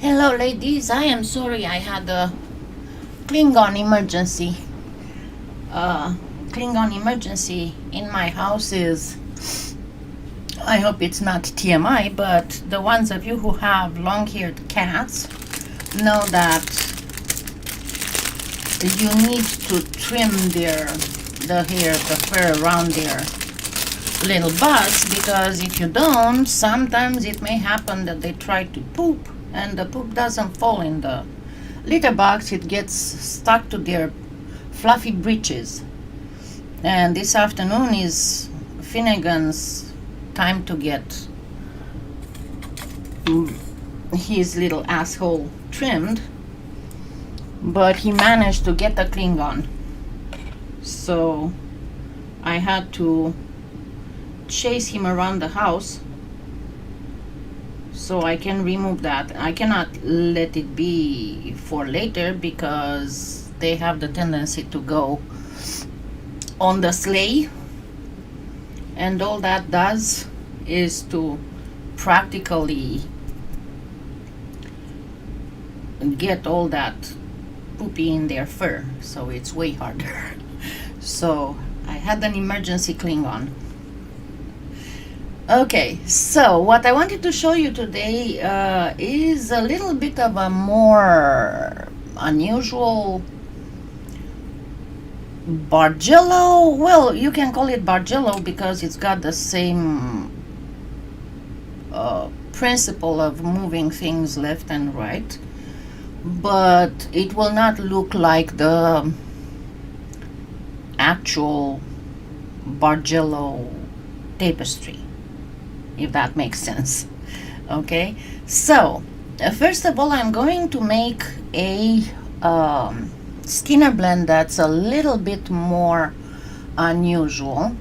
Hello ladies, I am sorry I had a Klingon emergency. Uh, Klingon emergency in my house is, I hope it's not TMI, but the ones of you who have long-haired cats know that you need to trim the fur around their little butts, because if you don't, sometimes it may happen that they try to poop and the poop doesn't fall in the litter box, it gets stuck to their fluffy breeches. And this afternoon is Finnegan's time to get his little asshole trimmed, but he managed to get a Klingon, so I had to chase him around the house so I can remove that. I cannot let it be for later because they have the tendency to go on the sleigh, and all that does is to practically get all that poopy in their fur, so it's way harder. So I had an emergency Klingon. Okay, so what I wanted to show you today is a little bit of a more unusual Bargello. Well, you can call it Bargello because it's got the same principle of moving things left and right, but it will not look like the actual Bargello tapestry, if that makes sense. Okay, so first of all, I'm going to make a Skinner blend that's a little bit more unusual.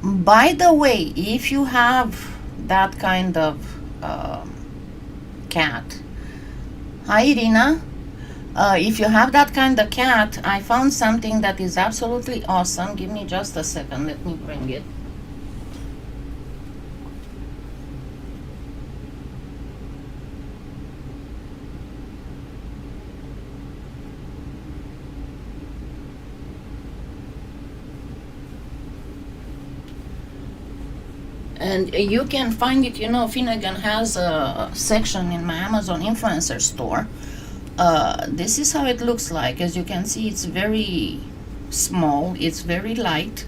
By the way, if you have that kind of cat, hi Irina, if you have that kind of cat, I found something that is absolutely awesome. Give me just a second, let me bring it. And you can find it, you know, Finnegan has a section in my Amazon influencer store. This is how it looks like. As you can see, it's very small, it's very light.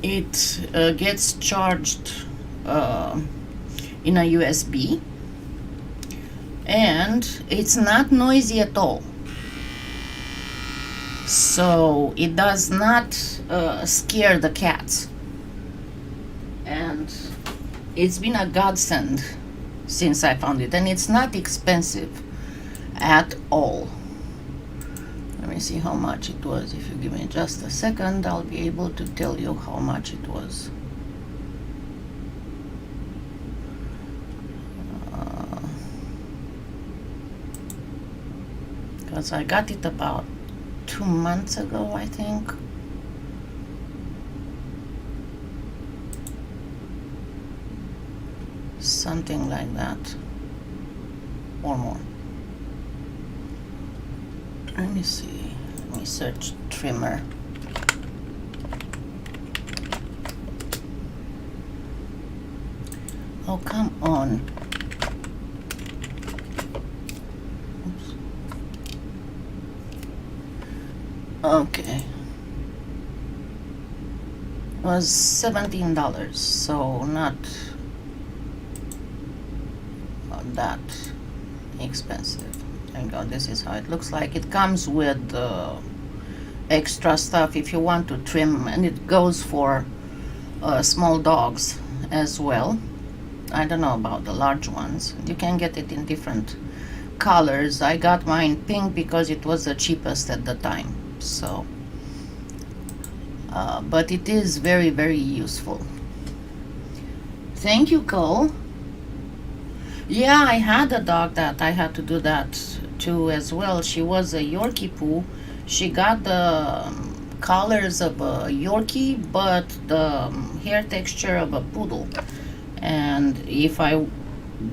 It gets charged in a USB, and it's not noisy at all. So it does not scare the cats. And it's been a godsend since I found it, and it's not expensive at all. Let me see how much it was. If you give me just a second, I'll be able to tell you how much it was. Because I got it about 2 months ago, I think. Something like that, or more. Let me see. Let me search trimmer. Oh, come on. Oops. Okay. It was $17, so not that expensive. There you go. This is how it looks like. It comes with extra stuff if you want to trim, and it goes for small dogs as well. I don't know about the large ones. You can get it in different colors. I got mine pink because it was the cheapest at the time. So but it is very, very useful. Thank you, Cole. Yeah, I had a dog that I had to do that to as well. She was a Yorkie poo. She got the colors of a Yorkie, but the hair texture of a poodle. And if I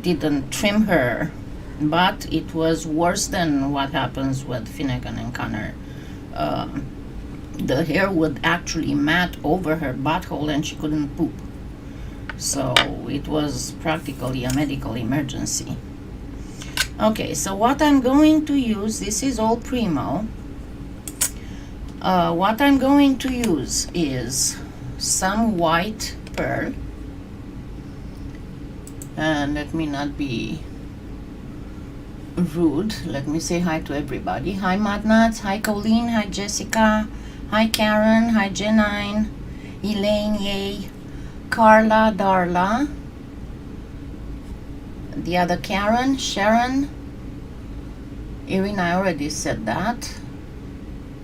didn't trim her, but it was worse than what happens with Finnegan and Connor. The hair would actually mat over her butthole and she couldn't poop. So it was practically a medical emergency. Okay, so what I'm going to use, this is all Premo. What I'm going to use is some white pearl. And let me not be rude. Let me say hi to everybody. Hi Madnuts, hi Colleen, hi Jessica, hi Karen, hi Janine, Elaine, yay, Carla, Darla, the other Karen, Sharon, Irina, I already said that,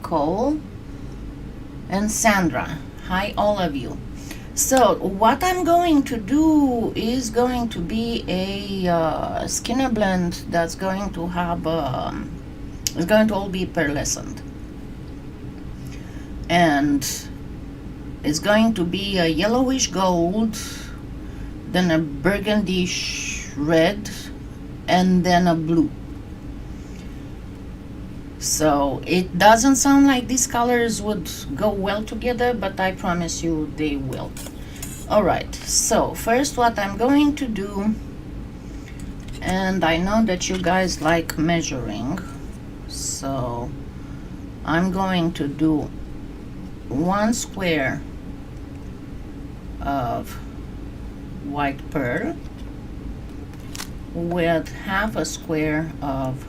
Cole, and Sandra. Hi all of you. So what I'm going to do is going to be a Skinner blend that's going to have it's going to all be pearlescent, and it's going to be a yellowish gold, then a burgundy red, and then a blue. So it doesn't sound like these colors would go well together, but I promise you they will. Alright, so first what I'm going to do, and I know that you guys like measuring, so I'm going to do 1 square of white pearl with half a square of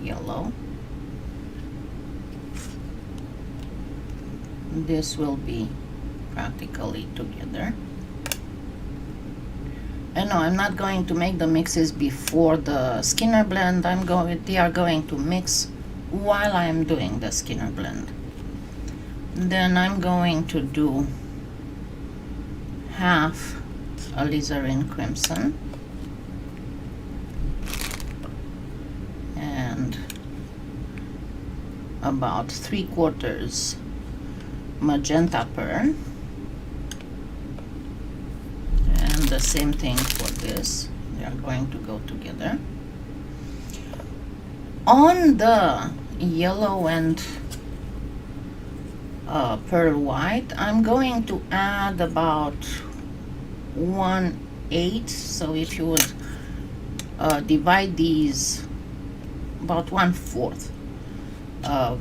yellow. This will be practically together. And no, I'm not going to make the mixes before the Skinner blend. They are going to mix while I'm doing the Skinner blend. Then I'm going to do half alizarin crimson and about 3/4 magenta pearl, and the same thing for this. They are going to go together. On the yellow and pearl white, I'm going to add about 1/8. So if you would divide these, about 1/4 of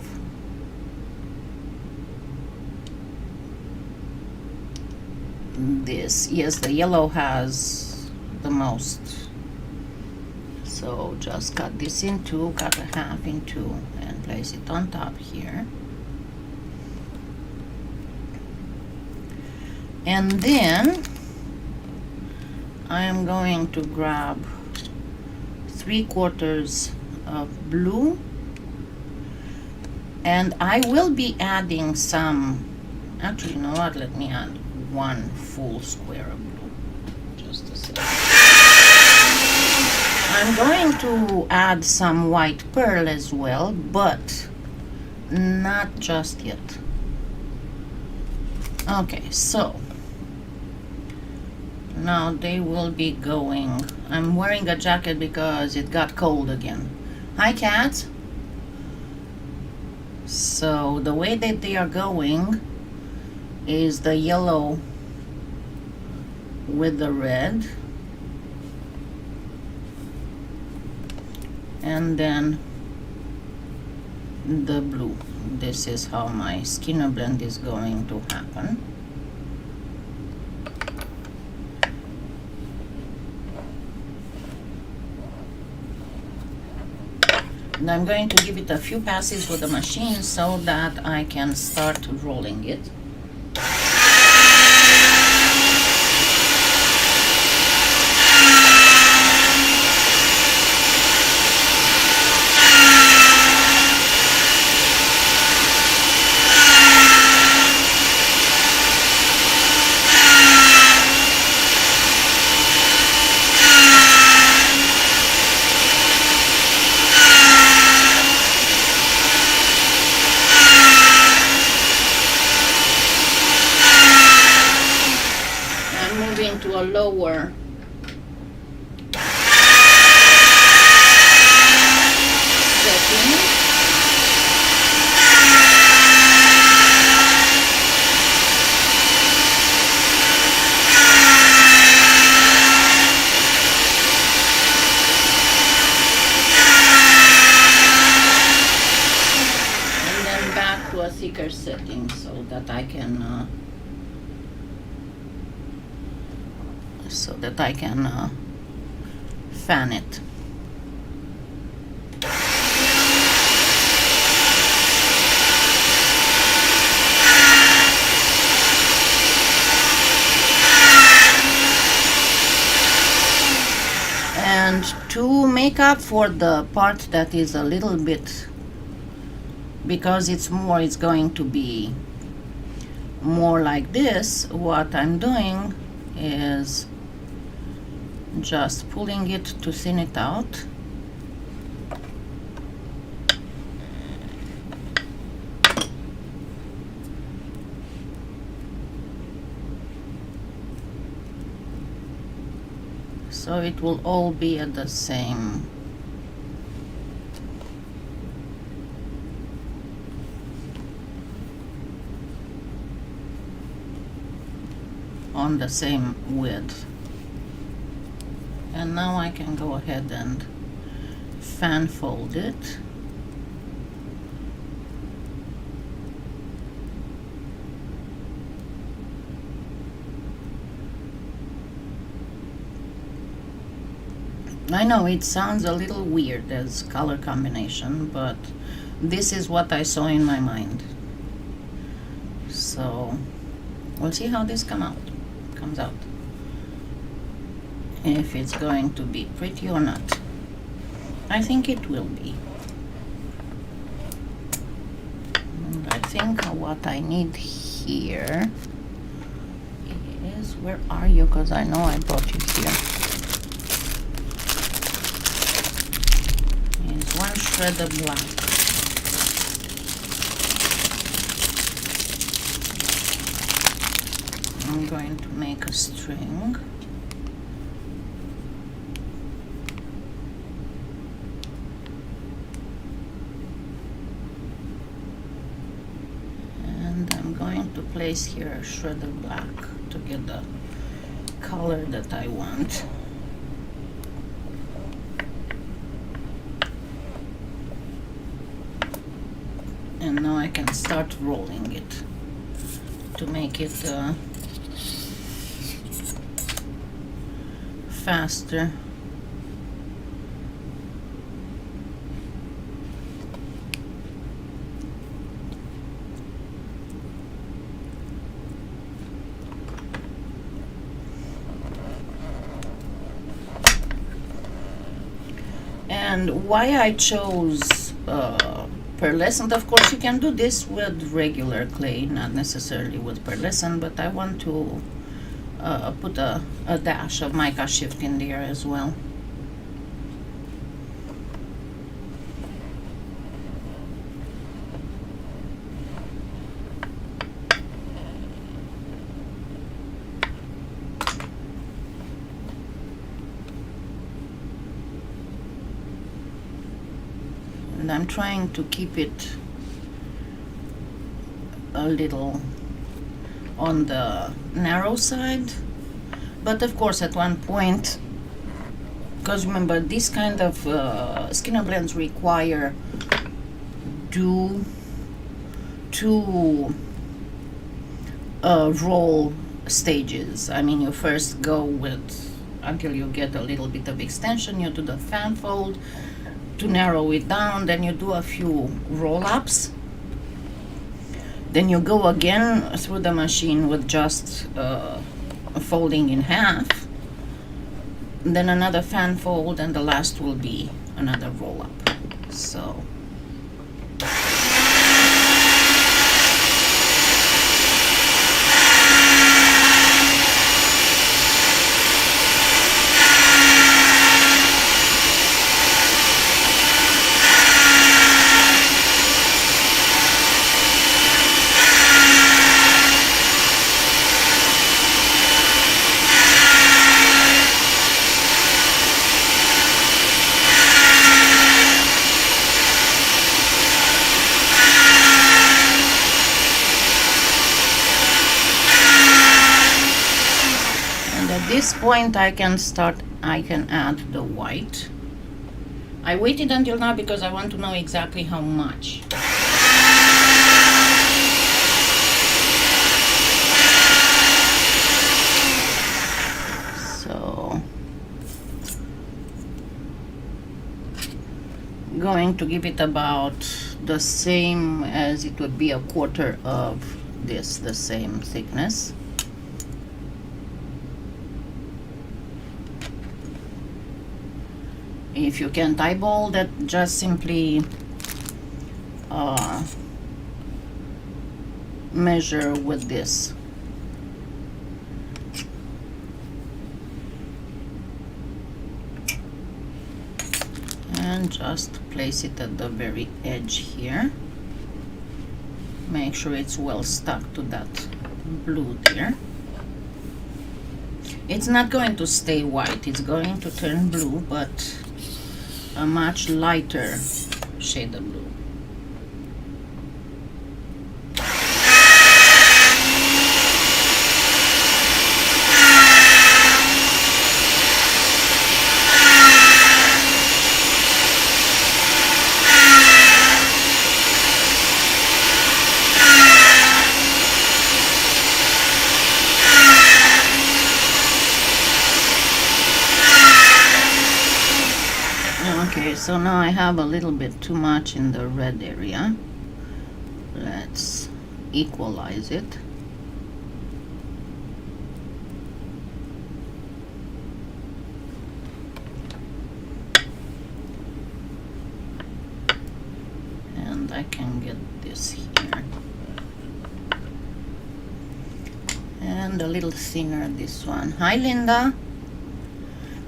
this. Yes, the yellow has the most, so just cut this in two, cut a half in two, and place it on top here. And then I am going to grab 3/4 of blue, and I will be adding some, actually you know what, let me add 1 full square of blue. Just a second. I'm going to add some white pearl as well, but not just yet. Okay, so now they will be going. I'm wearing a jacket because it got cold again. Hi cats. So the way that they are going is the yellow with the red, and then the blue. This is how my Skinner blend is going to happen. And I'm going to give it a few passes with the machine so that I can start rolling it. To a lower that I can fan it. And to make up for the part that is a little bit, because it's going to be more like this, what I'm doing is just pulling it to thin it out. So it will all be at the same on the same width. And now I can go ahead and fan fold it. I know it sounds a little weird as color combination, but this is what I saw in my mind. So we'll see how this comes out. If it's going to be pretty or not. I think it will be. And I think what I need here is, where are you? Because I know I brought you here. Is one shredded black. I'm going to make a string. And I'm going to place here a shredded black to get the color that I want. And now I can start rolling it to make it faster. And why I chose pearlescent, of course you can do this with regular clay, not necessarily with pearlescent, but I want to put a dash of mica shift in there as well. And I'm trying to keep it a little on the narrow side, but of course at one point, because remember these kind of skinner blends require two roll stages. I mean, you first go with until you get a little bit of extension, you do the fan fold to narrow it down, then you do a few roll-ups, then you go again through the machine with just folding in half, then another fan fold, and the last will be another roll-up. So this point I can add the white. I waited until now because I want to know exactly how much. going to give it about the same as it would be a quarter of this, the same thickness. If you can't eyeball that, just simply measure with this. And just place it at the very edge here. Make sure it's well stuck to that blue there. It's not going to stay white, it's going to turn blue, but a much lighter shade of blue. Okay, so now I have a little bit too much in the red area. Let's equalize it. And I can get this here. And a little thinner this one. Hi, Linda.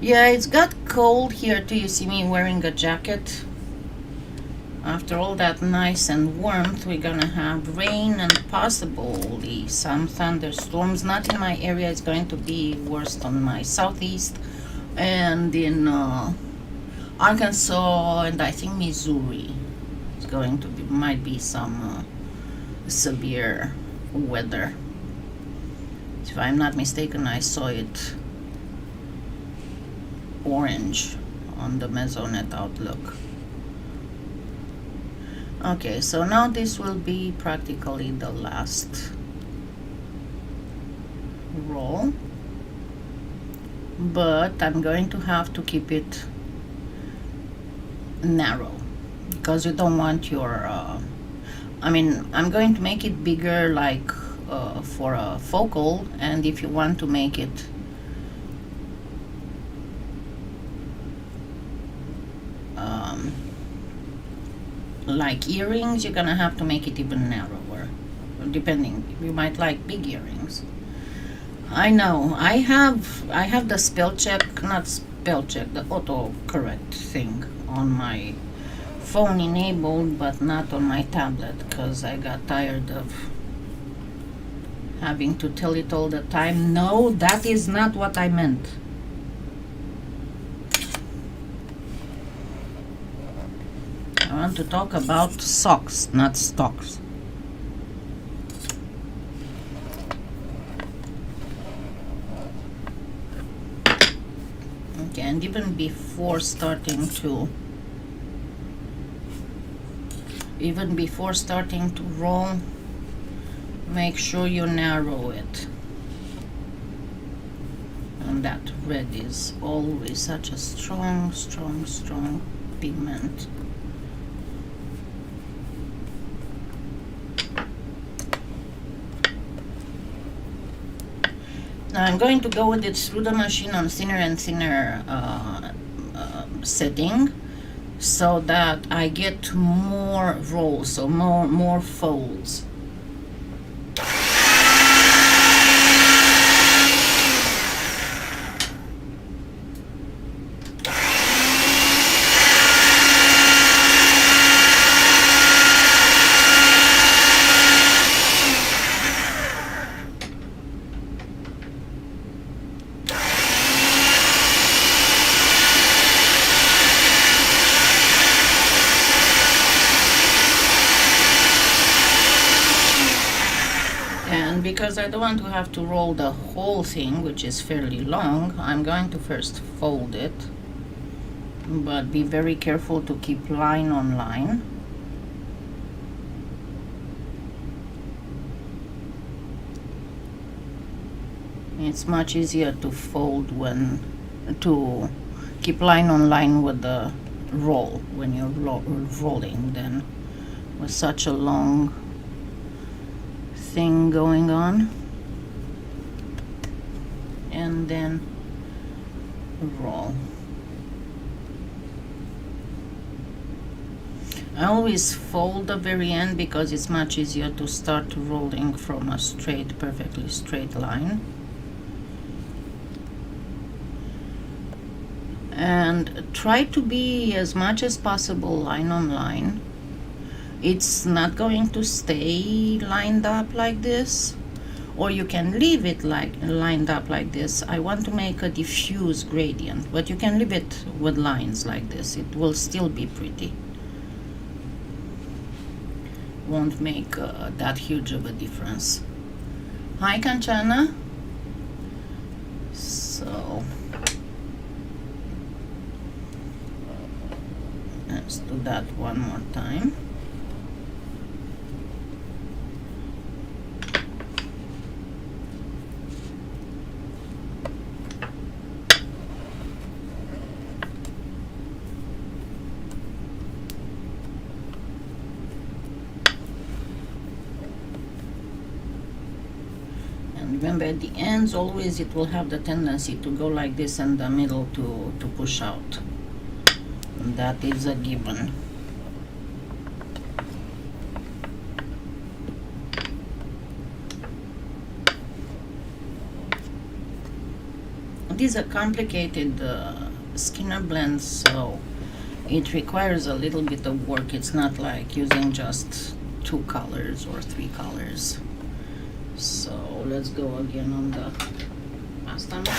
Yeah, it's got cold here too. You see me wearing a jacket. After all that nice and warmth, we're gonna have rain and possibly some thunderstorms. Not in my area, it's going to be worst on my southeast and in Arkansas and I think Missouri. It's going to be, might be some severe weather. If I'm not mistaken, I saw it orange on the Mesonet Outlook. Okay, so now this will be practically the last roll, but I'm going to have to keep it narrow because you don't want your I mean, I'm going to make it bigger like for a focal, and if you want to make it like earrings, you're gonna have to make it even narrower, depending. You might like big earrings. I know I have the spell check, not spell check, the autocorrect thing on my phone enabled, but not on my tablet, because I got tired of having to tell it all the time. No, that is not what I meant. I want to talk about socks, not stocks. Okay, and even before starting to roll, make sure you narrow it. And that red is always such a strong pigment. Now I'm going to go with it through the machine on thinner and thinner setting, so that I get more rolls, so more folds. Because I don't want to have to roll the whole thing, which is fairly long, I'm going to first fold it, but be very careful to keep line on line. It's much easier to fold to keep line on line with the roll when you're rolling then with such a long thing going on, and then roll. I always fold the very end because it's much easier to start rolling from a straight, perfectly straight line. And try to be as much as possible line on line. It's not going to stay lined up like this, or you can leave it like lined up like this. I want to make a diffuse gradient, but you can leave it with lines like this. It will still be pretty. Won't make that huge of a difference. Hi, Kalyana. So let's do that one more time. Remember, at the ends always it will have the tendency to go like this, and the middle to push out. And that is a given. These are complicated Skinner blends, so it requires a little bit of work. It's not like using just 2 colors or 3 colors. So let's go again on the pasta machine.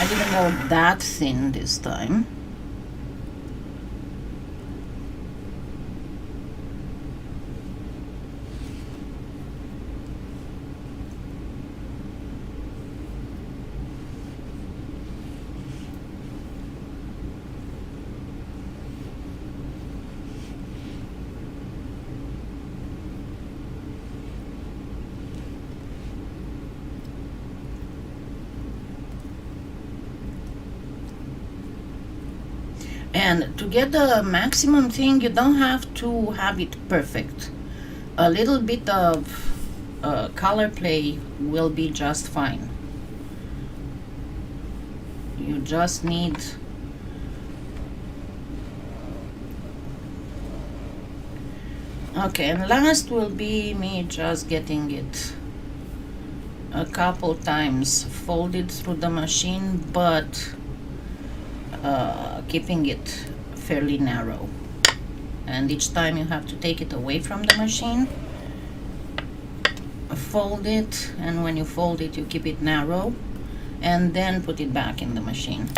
I didn't go that thin this time. And to get the maximum thing, you don't have to have it perfect. A little bit of color play will be just fine. You just need okay, and last will be me just getting it a couple times folded through the machine, but keeping it fairly narrow. And each time you have to take it away from the machine, fold it, and when you fold it you keep it narrow, and then put it back in the machine.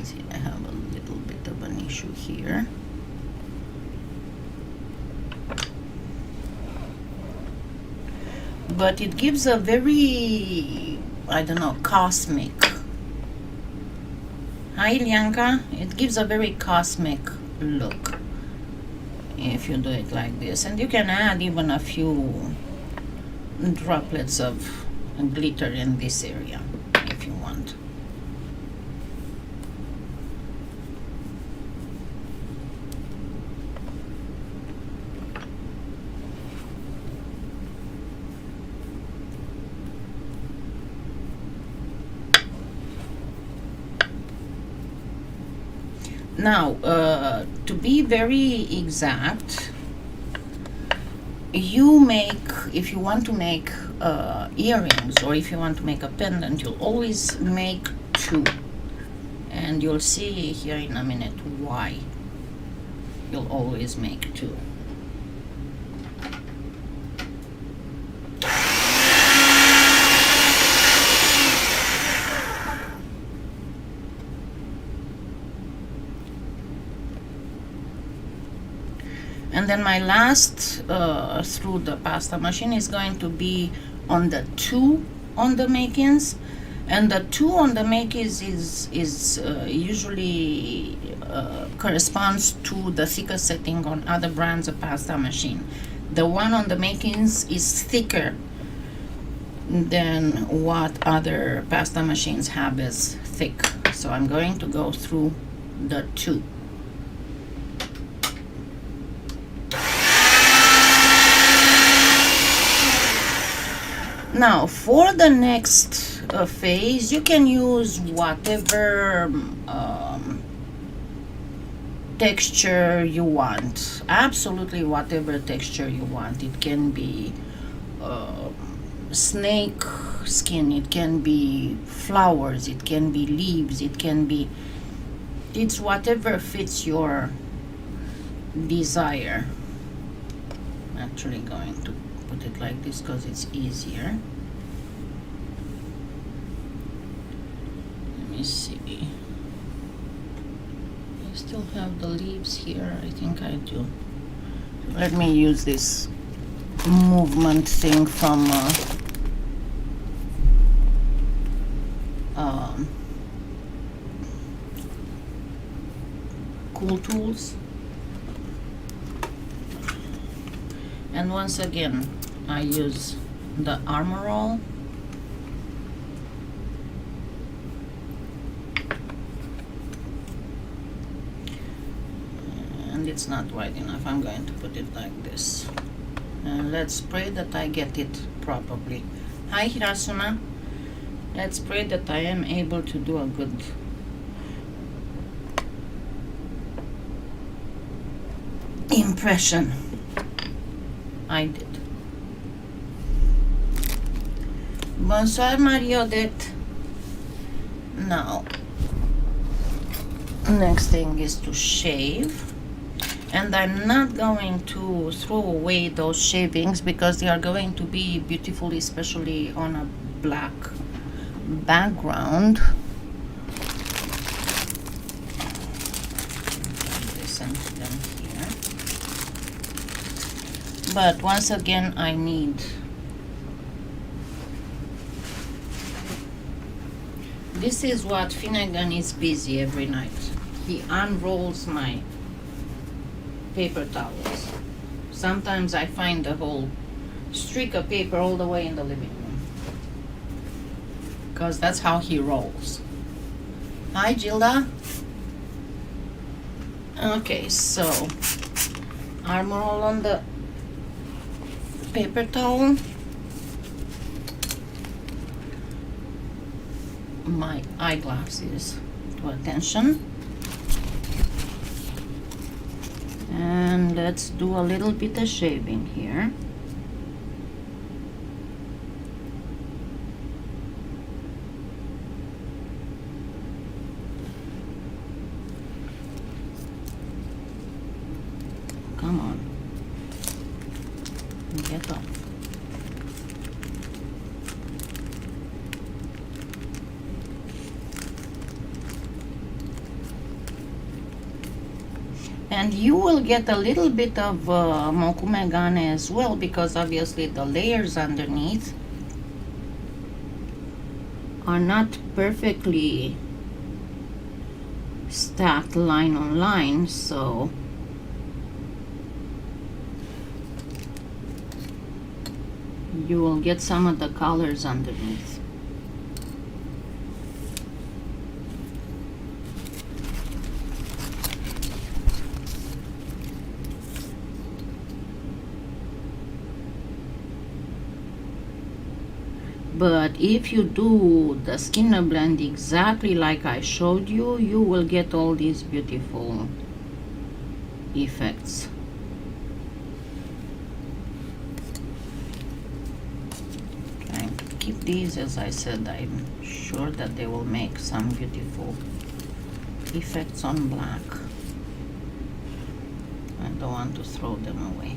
See, I have a little bit of an issue here. But it gives a very, I don't know, cosmic. Hi, Ilyanka. It gives a very cosmic look if you do it like this. And you can add even a few droplets of glitter in this area if you want. Now, to be very exact, you make, if you want to make earrings, or if you want to make a pendant, you'll always make 2. And you'll see here in a minute why you'll always make 2. And then my last through the pasta machine is going to be on the 2 on the make-ins, And the 2 on the Makis is usually corresponds to the thicker setting on other brands of pasta machine. The 1 on the Makins is thicker than what other pasta machines have as thick. So I'm going to go through the 2. Now for the next phase, you can use whatever texture you want, absolutely whatever texture you want. It can be snake skin, it can be flowers, it can be leaves, it's whatever fits your desire. I'm actually going to put it like this because it's easier. Let me see. I still have the leaves here. I think I do. Let me use this movement thing from Cool Tools. And once again, I use the Armor All. And it's not wide enough. I'm going to put it like this. And let's pray that I get it properly. Hi Hirasuna. Let's pray that I am able to do a good impression. I did. Bonsoir Mariodette. Now, next thing is to shave. And I'm not going to throw away those shavings because they are going to be beautiful, especially on a black background. This and them here. But once again, I need this is what Finnegan is busy every night. He unrolls my paper towels. Sometimes I find the whole streak of paper all the way in the living room because that's how he rolls. Hi Gilda. Okay, so Armor All on the paper towel. My eyeglasses to attention. And let's do a little bit of shaving here. Come on. Get off. And you will get a little bit of mokumegane as well, because obviously the layers underneath are not perfectly stacked line on line, so you will get some of the colors underneath. But if you do the Skinner blend exactly like I showed you, you will get all these beautiful effects. Trying to keep these, as I said, I'm sure that they will make some beautiful effects on black. I don't want to throw them away.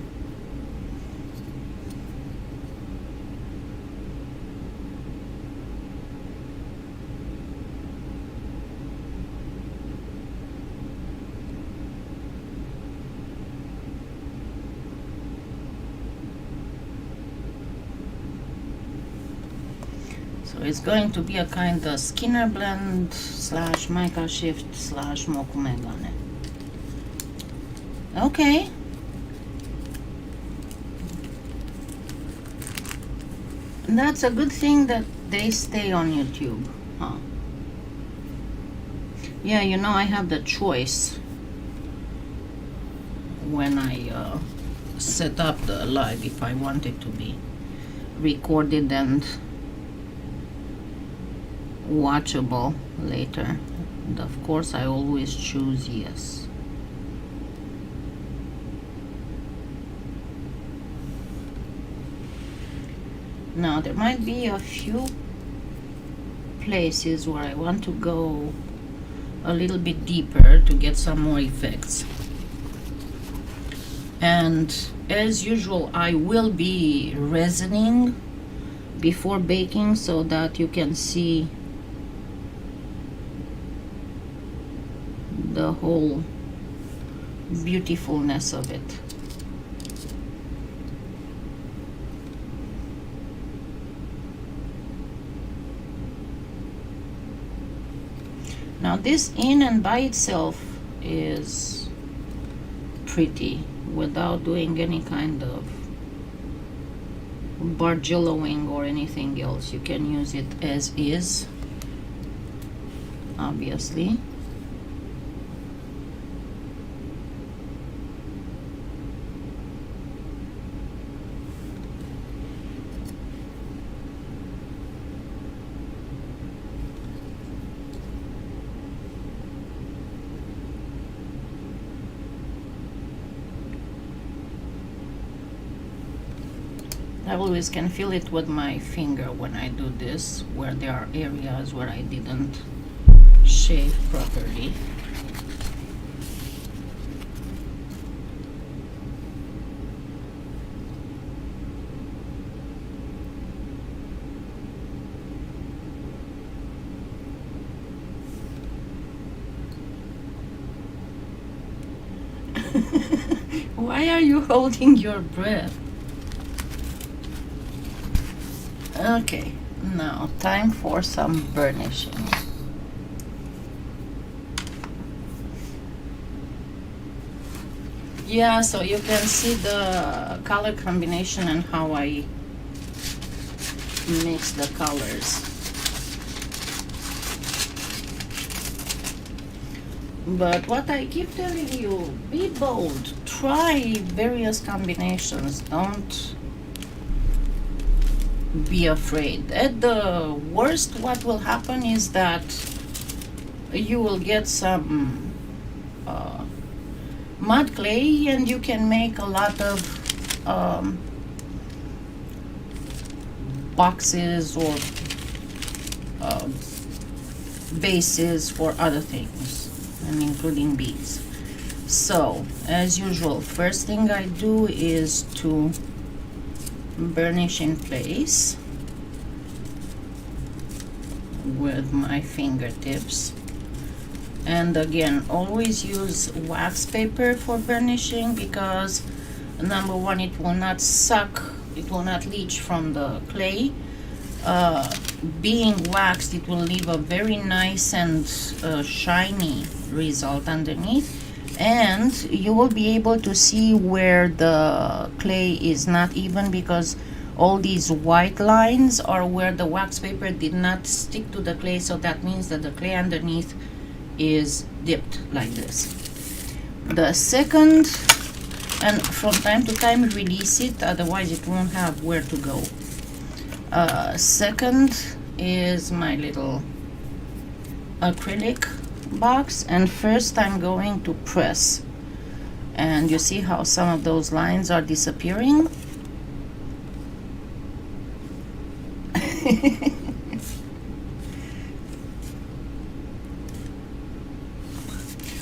So it's going to be a kind of Skinner blend slash mica shift slash mokumegane. Okay. And that's a good thing that they stay on YouTube, huh? Yeah, you know, I have the choice when I set up the live if I want it to be recorded and watchable later. And of course, I always choose yes. Now, there might be a few places where I want to go a little bit deeper to get some more effects. And as usual, I will be resining before baking so that you can see the whole beautifulness of it. Now this in and by itself is pretty without doing any kind of Bargelloing or anything else. You can use it as is, obviously. I always can feel it with my finger when I do this, where there are areas where I didn't shave properly. Why are you holding your breath? Okay, now time for some burnishing. Yeah, so you can see the color combination and how I mix the colors. But what I keep telling you, be bold, try various combinations, don't be afraid. At the worst, what will happen is that you will get some mud clay and you can make a lot of boxes or bases for other things, and including beads. So as usual, first thing I do is to burnish in place with my fingertips. And again, always use wax paper for burnishing because number one, it will not suck, it will not leach from the clay. Being waxed, it will leave a very nice and shiny result underneath, and you will be able to see where the clay is not even, because all these white lines are where the wax paper did not stick to the clay, so that means that the clay underneath is dipped like this. The second, and from time to time release it, otherwise it won't have where to go. Second is my little acrylic box, and first I'm going to press, and you see how some of those lines are disappearing.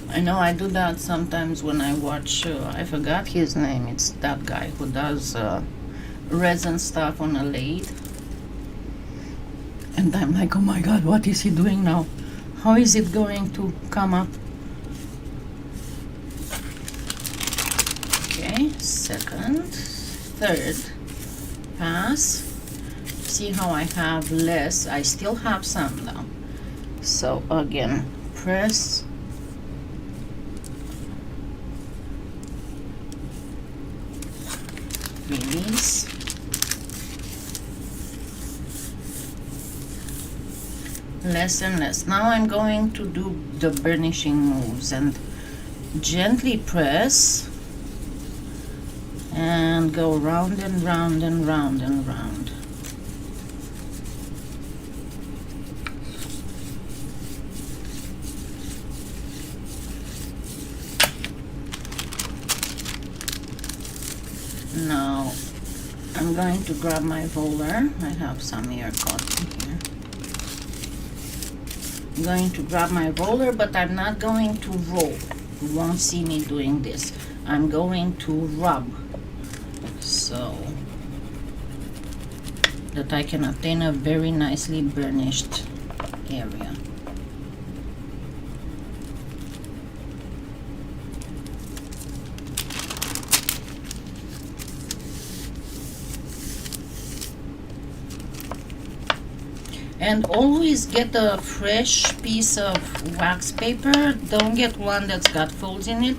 I know I do that sometimes when I watch, I forgot his name, it's that guy who does resin stuff on a lathe. And I'm like, oh my god, what is he doing now? How is it going to come up? Okay, second, third pass. See how I have less? I still have some though. So again, press, release, less and less. Now I'm going to do the burnishing moves and gently press and go round and round and round and round. Now I'm going to grab my roller. I have some here caught in here. I'm going to grab my roller, but I'm not going to roll. You won't see me doing this. I'm going to rub so that I can obtain a very nicely burnished area. And always get a fresh piece of wax paper. Don't get one that's got folds in it,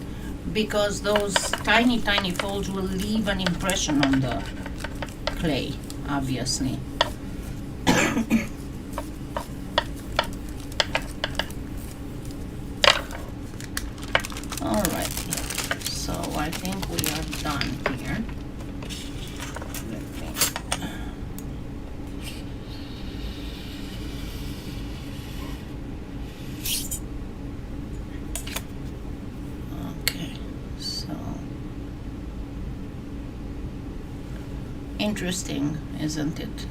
because those tiny folds will leave an impression on the clay, obviously. Alright, so I think we are done here. Interesting, isn't it?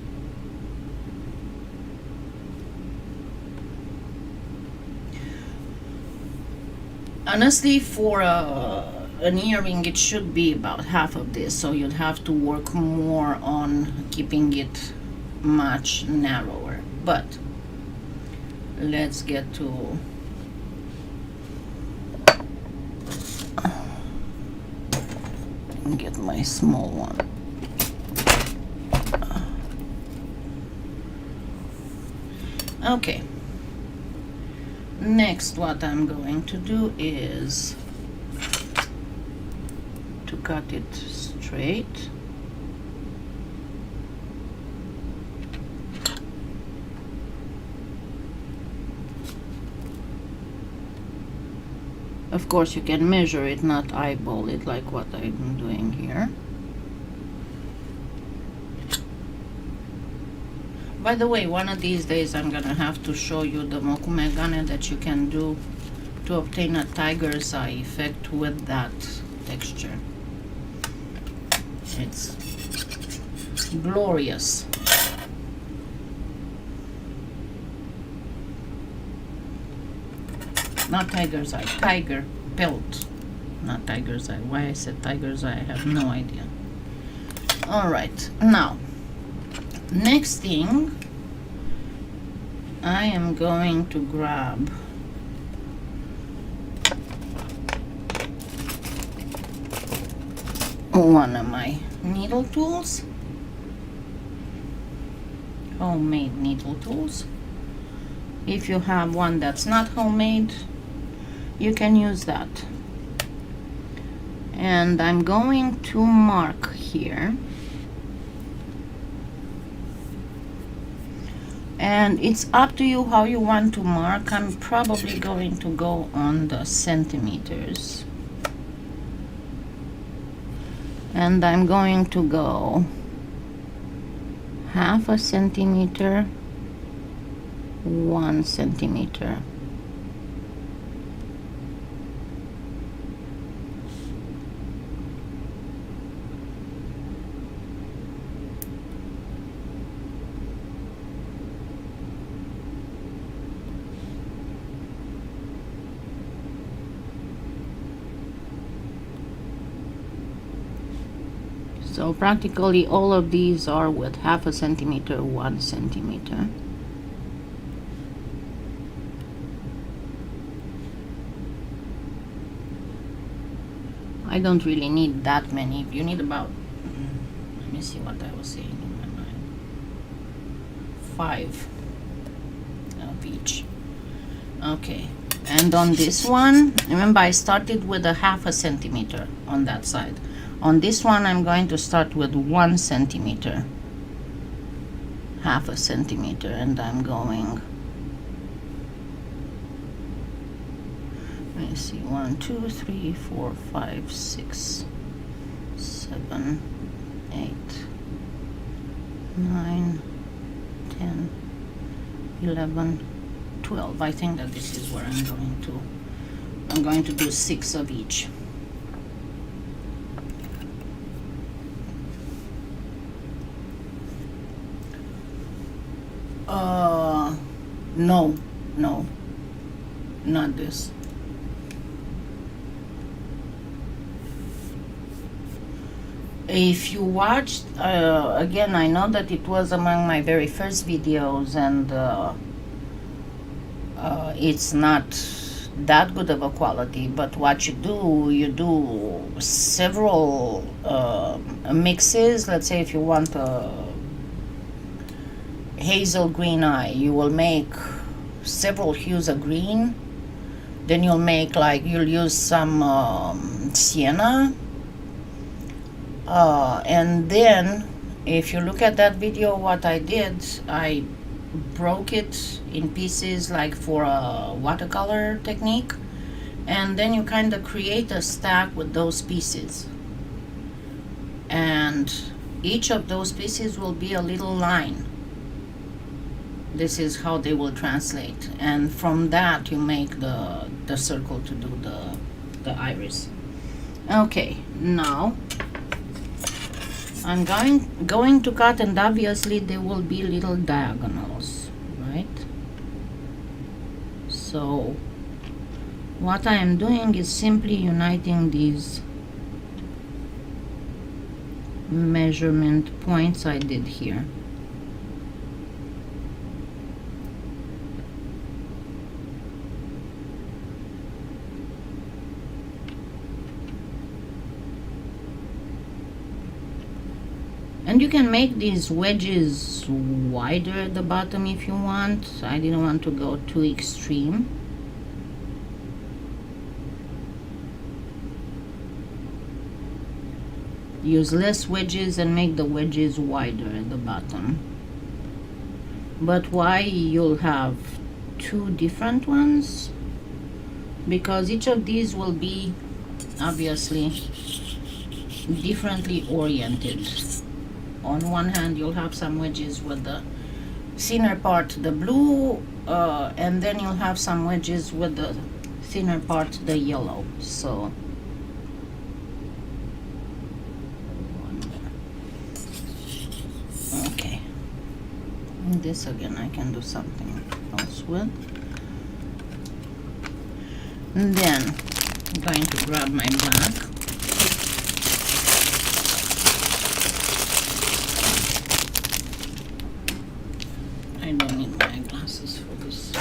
Honestly, for an earring, it should be about half of this, so you'd have to work more on keeping it much narrower. But let's get to get my small one. Okay, next what I'm going to do is to cut it straight. Of course you can measure it, not eyeball it like what I'm doing here. By the way, one of these days I'm gonna have to show you the mokumegane that you can do to obtain a tiger's eye effect with that texture. It's glorious. Not tiger's eye, tiger pelt. Not tiger's eye. Why I said tiger's eye, I have no idea. Alright, now next thing, I am going to grab one of my needle tools, homemade needle tools. If you have one that's not homemade, you can use that. And I'm going to mark here. And it's up to you how you want to mark. I'm probably going to go on the centimeters. And I'm going to go 1/2 centimeter, 1 centimeter. So practically all of these are with 1/2 centimeter, 1 centimeter. I don't really need that many. You need about, let me see what I was saying in my mind. 5 of each. Okay, and on this one, remember I started with a 1/2 centimeter on that side. On this one I'm going to start with 1 centimeter, 1/2 centimeter, and I'm going, let me see, 1 2 3 4 5 6 7 8 9 10 11 12. I think that this is where I'm going to do 6 of each. No, not this. If you watched, again, I know that it was among my very first videos, and it's not that good of a quality, but what you do several mixes. Let's say if you want a hazel green eye, you will make several hues of green, then you'll use some sienna, and then if you look at that video, what I did, I broke it in pieces like for a watercolor technique, and then you kind of create a stack with those pieces, and each of those pieces will be a little line. This is how they will translate, and from that you make the circle to do the iris. Okay, now I'm going to cut, and obviously there will be little diagonals, right? So what I am doing is simply uniting these measurement points I did here. And you can make these wedges wider at the bottom if you want. I didn't want to go too extreme. Use less wedges and make the wedges wider at the bottom. But why you'll have 2 different ones? Because each of these will be obviously differently oriented. On one hand, you'll have some wedges with the thinner part, the blue, and then you'll have some wedges with the thinner part, the yellow. So okay, and this again I can do something else with. And then I'm going to grab my black. I don't need my glasses for this.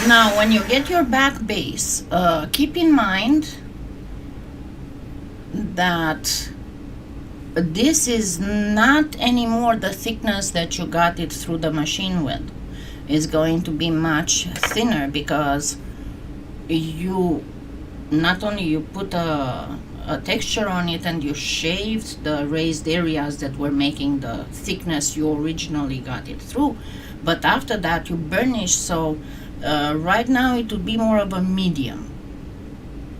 Now, when you get your back base, keep in mind that this is not anymore the thickness that you got it through the machine with. It's going to be much thinner because you not only you put a texture on it and you shaved the raised areas that were making the thickness you originally got it through, but after that you burnish. So right now it would be more of a medium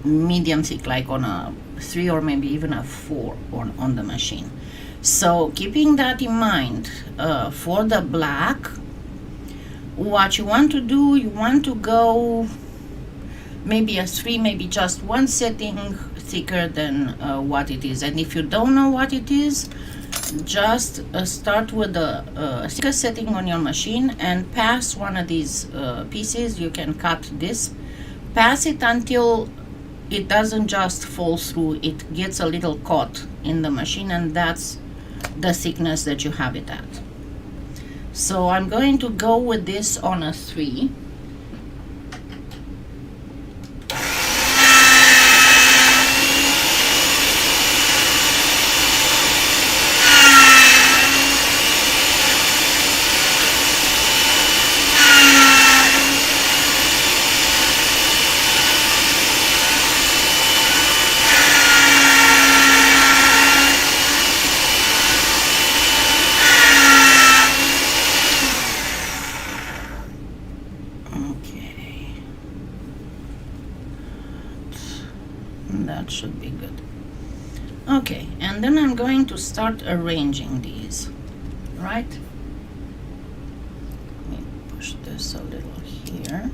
thick, like on a 3 or maybe even a 4 on the machine. So keeping that in mind, for the black, what you want to do, you want to go maybe a 3, maybe just 1 setting thicker than what it is. And if you don't know what it is, just start with a thicker setting on your machine and pass one of these pieces. You can cut this, pass it until it doesn't just fall through, it gets a little caught in the machine, and that's the thickness that you have it at. So I'm going to go with this on a 3. That should be good. Okay, and then I'm going to start arranging these, right? Let me push this a little here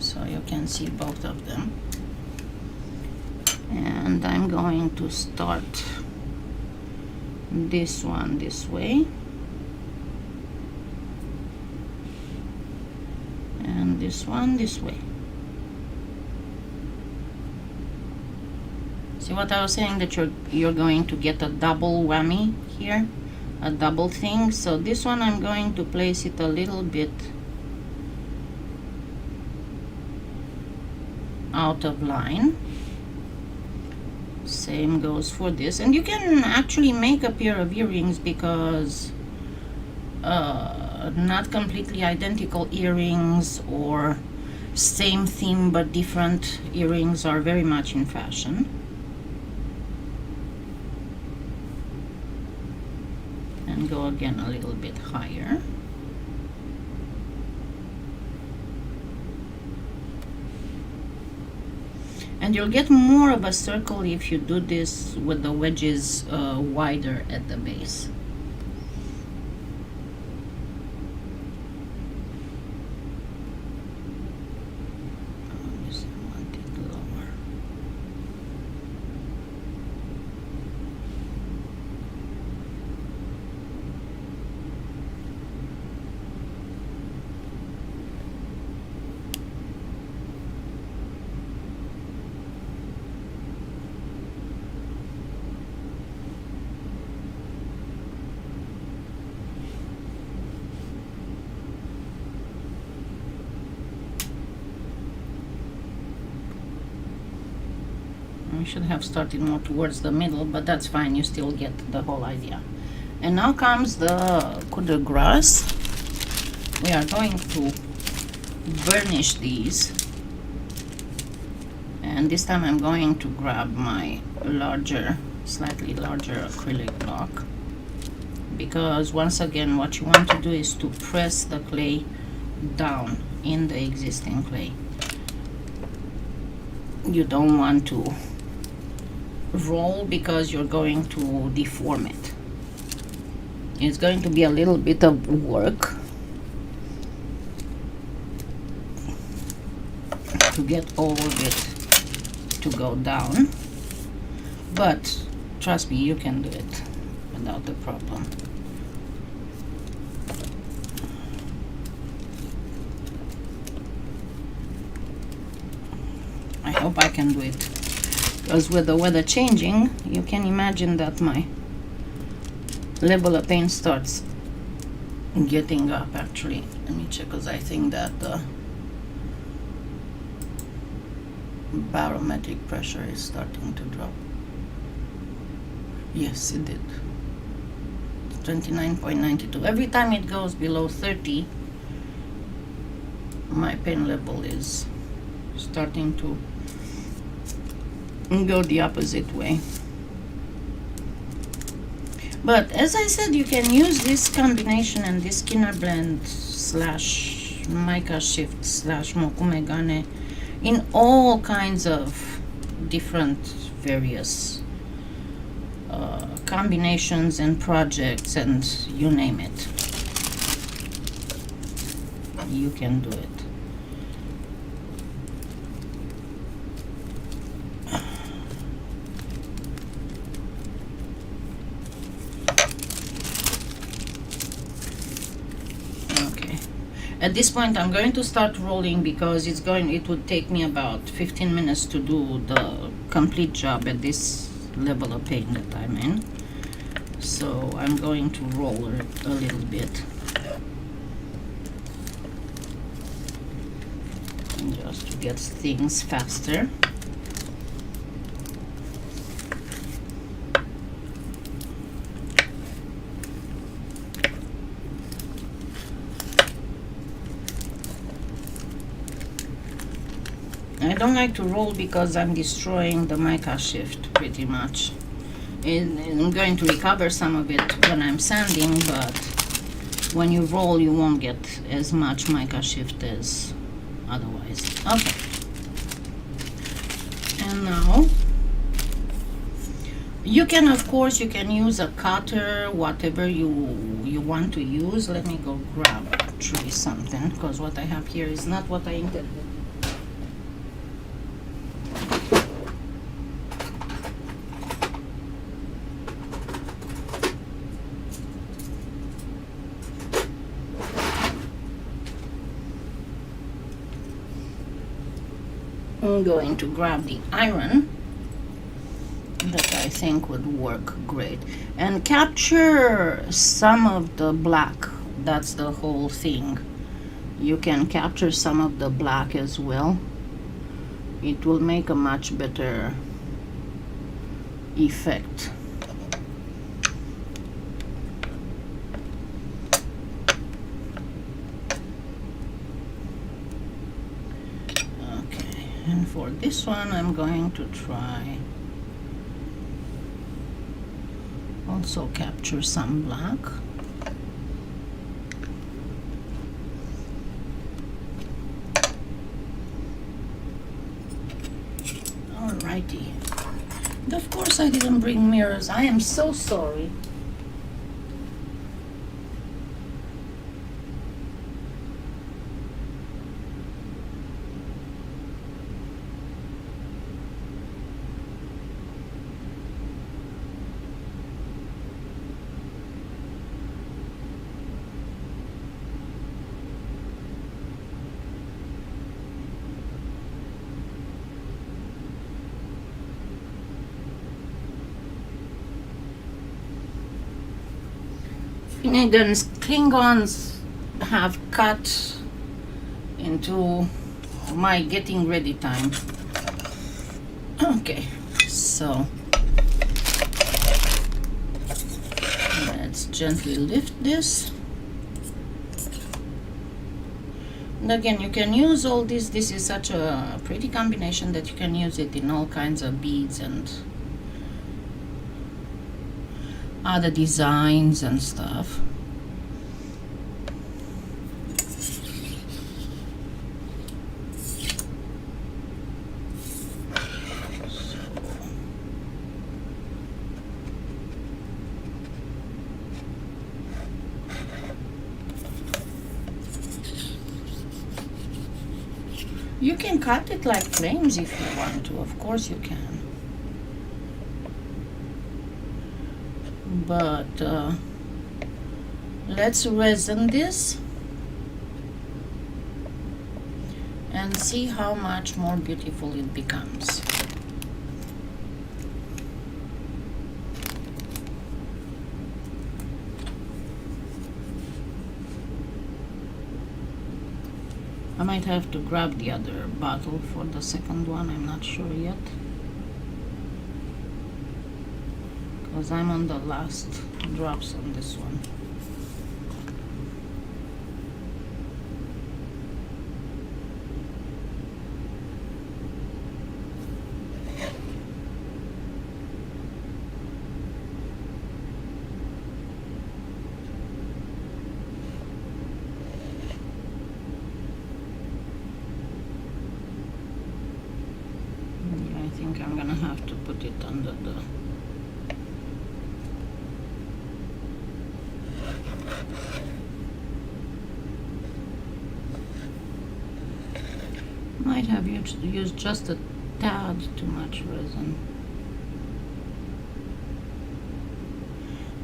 so you can see both of them. And I'm going to start this one this way, and this one this way. See what I was saying, that you're going to get a double whammy here, a double thing. So this one I'm going to place it a little bit out of line. Same goes for this, and you can actually make a pair of earrings, because not completely identical earrings or same theme but different earrings are very much in fashion. And go again a little bit higher. And you'll get more of a circle if you do this with the wedges wider at the base. We should have started more towards the middle, but that's fine, you still get the whole idea. And now comes the coup de grace. We are going to burnish these, and this time I'm going to grab my slightly larger acrylic block, because once again what you want to do is to press the clay down in the existing clay. You don't want to roll, because you're going to deform it. It's going to be a little bit of work to get all of it to go down, but trust me, you can do it without the problem. I hope I can do it, because with the weather changing, you can imagine that my level of paint starts getting up. Actually, let me check, because I think that the barometric pressure is starting to drop. Yes, it did. 29.92. Every time it goes below 30, my pain level is starting to go the opposite way. But as I said, you can use this combination and this Skinner blend / mica shift / mokumegane in all kinds of different various combinations and projects, and you name it, you can do it. At this point I'm going to start rolling because it would take me about 15 minutes to do the complete job at this level of paint that I'm in. So I'm going to roll it a little bit just to get things faster. I don't like to roll because I'm destroying the mica shift pretty much. I'm going to recover some of it when I'm sanding, but when you roll you won't get as much mica shift as otherwise. Okay. And now you can, of course, you can use a cutter, whatever you want to use. Let me go grab actually something, because what I have here is not what I intended. I'm going to grab the iron that I think would work great and capture some of the black. That's the whole thing. You can capture some of the black as well. It will make a much better effect. And for this one, I'm going to try also capture some black. Alrighty. And of course I didn't bring mirrors. I am so sorry. Finnegan's Klingons have cut into my getting ready time. Okay, so let's gently lift this. And again, you can use all this. This is such a pretty combination that you can use it in all kinds of beads and other designs and stuff. You can cut it like flames if you want to, of course you can. But let's resin this and see how much more beautiful it becomes. I might have to grab the other bottle for the second one, I'm not sure yet, because I'm on the last drops on this one. Yeah, I think I'm gonna have to put it under the might have used just a tad too much resin.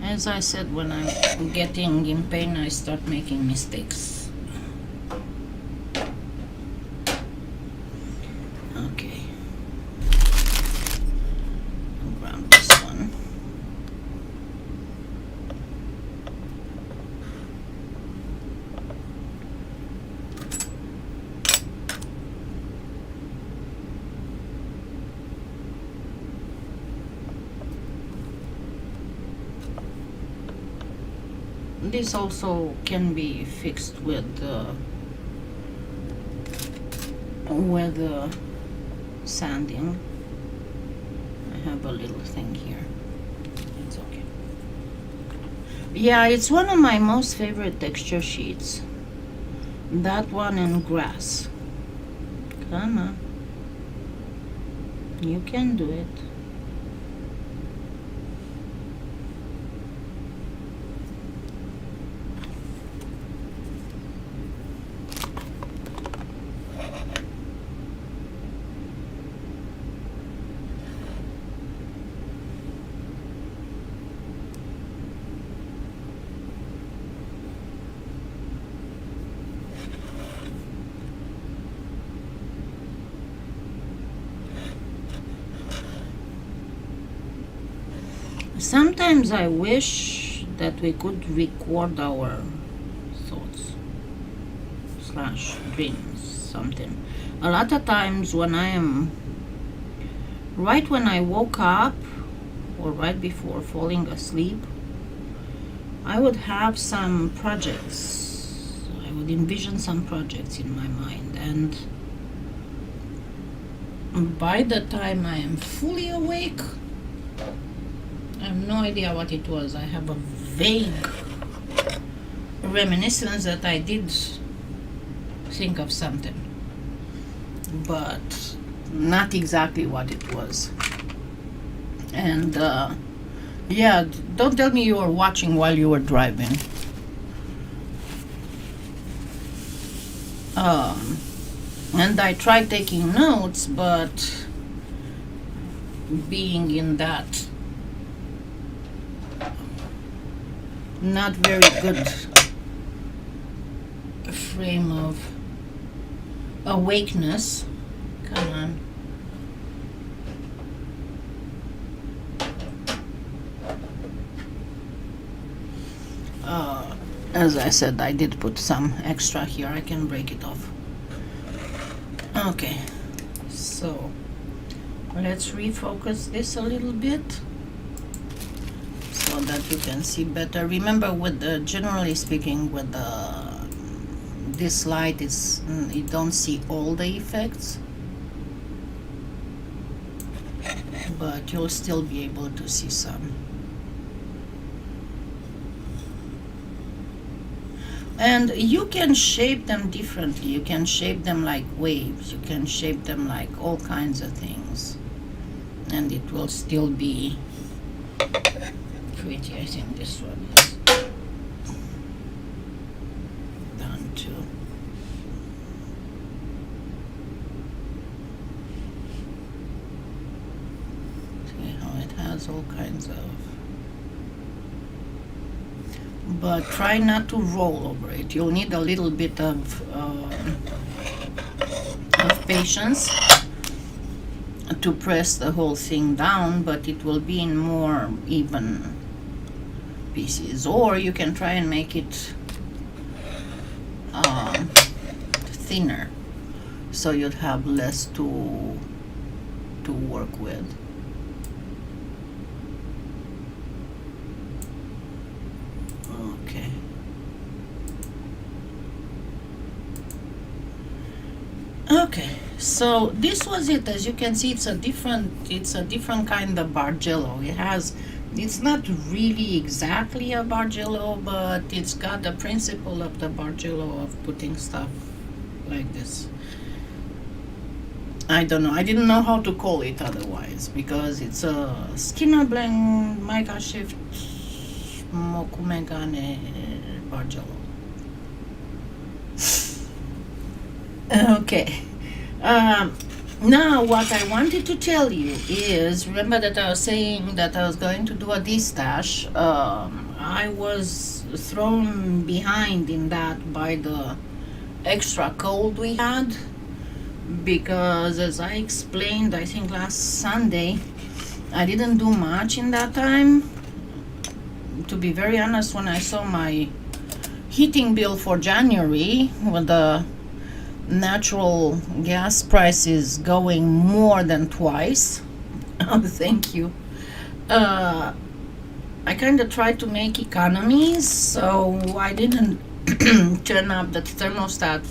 As I said, when I'm getting in pain, I start making mistakes. this also can be fixed with sanding. I have a little thing here. It's okay. Yeah, it's one of my most favorite texture sheets. That one and grass. Come on. You can do it. Sometimes I wish that we could record our thoughts / dreams, something. A lot of times when I am right when I woke up or right before falling asleep, I would have some projects. I would envision some projects in my mind, and by the time I am fully awake, I have no idea what it was. I have a vague reminiscence that I did think of something, but not exactly what it was. And yeah, don't tell me you were watching while you were driving. And I tried taking notes, but being in that not very good frame of awakeness. Come on. As I said, I did put some extra here. I can break it off. Okay, so let's refocus this a little bit so that you can see better. Remember, with the, generally speaking, with the this light is you don't see all the effects, but you'll still be able to see some. And you can shape them differently. You can shape them like waves. You can shape them like all kinds of things, and it will still be pretty. I think this one is done too. See how it has all kinds of, but try not to roll over it. You'll need a little bit of patience to press the whole thing down, but it will be in more even pieces. Or you can try and make it thinner, so you'd have less to work with. Okay, so this was it. As you can see, it's a different kind of Bargello. It's not really exactly a Bargello, but it's got the principle of the Bargello of putting stuff like this. I don't know. I didn't know how to call it otherwise, because it's a Skinner Blend Mica Shift Mokumegane Bargello. Okay. Now what I wanted to tell you is, remember that I was saying that I was going to do a destash. I was thrown behind in that by the extra cold we had, because as I explained, I think last Sunday, I didn't do much in that time. To be very honest, when I saw my heating bill for January with the natural gas prices going more than twice, thank you, I kind of tried to make economies, so I didn't turn up the thermostat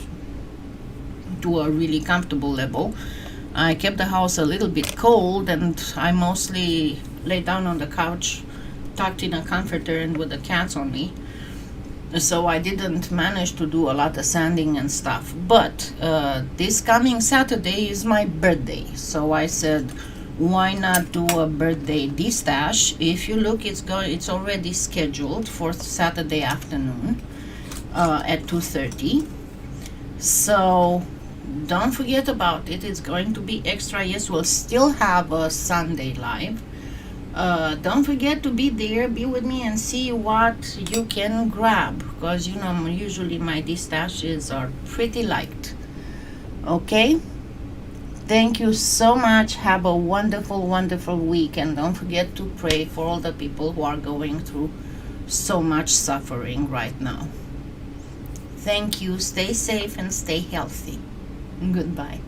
to a really comfortable level. I kept the house a little bit cold, and I mostly lay down on the couch, tucked in a comforter, and with the cats on me. So I didn't manage to do a lot of sanding and stuff. But this coming Saturday is my birthday, so I said, why not do a birthday destash? If you look, it's already scheduled for Saturday afternoon at 2:30. So don't forget about it. It's going to be extra. Yes, we'll still have a Sunday live. Don't forget to be there, be with me, and see what you can grab, because you know usually my distashes are pretty light. Okay, thank you so much. Have a wonderful, wonderful week, and don't forget to pray for all the people who are going through so much suffering right now. Thank you. Stay safe and stay healthy. Goodbye.